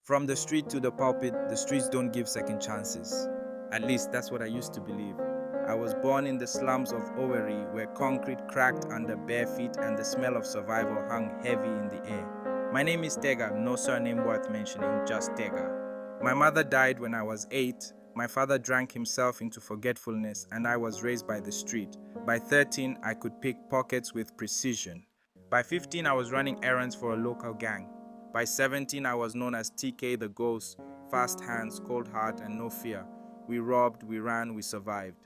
From the street to the pulpit, the streets don't give second chances. At least that's what I used to believe. I was born in the slums of Owerri, where concrete cracked under bare feet and the smell of survival hung heavy in the air. My name is Tega, no surname worth mentioning, just Tega. My mother died when I was 8. My father drank himself into forgetfulness, and I was raised by the street. By 13, I could pick pockets with precision. By 15, I was running errands for a local gang. By 17, I was known as TK the Ghost, fast hands, cold heart, and no fear. We robbed, we ran, we survived.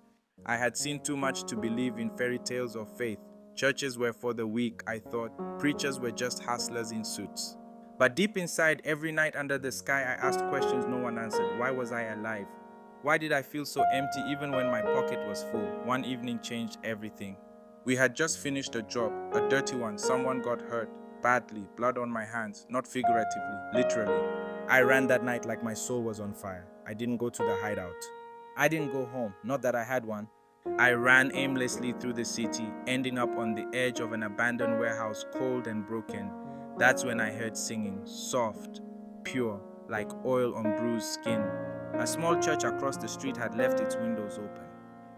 I had seen too much to believe in fairy tales of faith. Churches were for the weak, I thought. Preachers were just hustlers in suits. But deep inside, every night under the sky, I asked questions no one answered. Why was I alive? Why did I feel so empty even when my pocket was full? One evening changed everything. We had just finished a job, a dirty one. Someone got hurt, badly, blood on my hands, not figuratively, literally. I ran that night like my soul was on fire. I didn't go to the hideout. I didn't go home, not that I had one. I ran aimlessly through the city, ending up on the edge of an abandoned warehouse, cold and broken. That's when I heard singing, soft, pure, like oil on bruised skin. A small church across the street had left its windows open.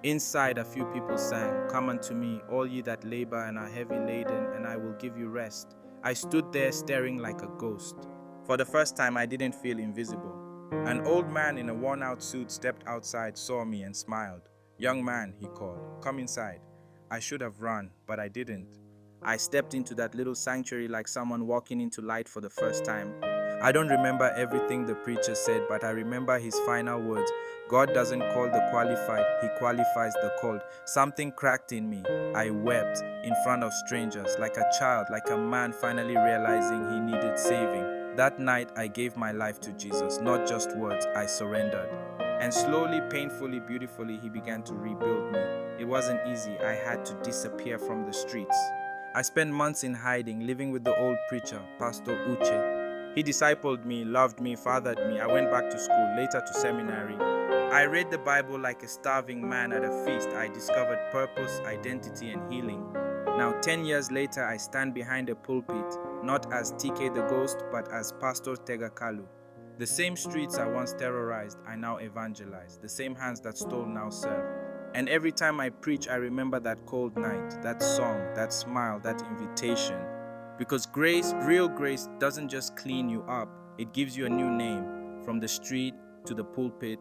Inside, a few people sang, "Come unto me, all ye that labor and are heavy laden, and I will give you rest." I stood there staring like a ghost. For the first time, I didn't feel invisible. An old man in a worn-out suit stepped outside, saw me, and smiled. "Young man," he called, "come inside." I should have run, but I didn't. I stepped into that little sanctuary like someone walking into light for the first time. I don't remember everything the preacher said, but I remember his final words. God doesn't call the qualified, he qualifies the called. Something cracked in me. I wept in front of strangers, like a child, like a man finally realizing he needed saving. That night, I gave my life to Jesus, not just words, I surrendered. And slowly, painfully, beautifully, he began to rebuild me. It wasn't easy. I had to disappear from the streets. I spent months in hiding, living with the old preacher, Pastor Uche. He discipled me, loved me, fathered me. I went back to school, later to seminary. I read the Bible like a starving man at a feast. I discovered purpose, identity, and healing. Now, 10 years later, I stand behind a pulpit, not as TK the Ghost, but as Pastor Tega Kalu. The same streets I once terrorized, I now evangelize. The same hands that stole now serve. And every time I preach, I remember that cold night, that song, that smile, that invitation. Because grace, real grace, doesn't just clean you up, it gives you a new name. From the street to the pulpit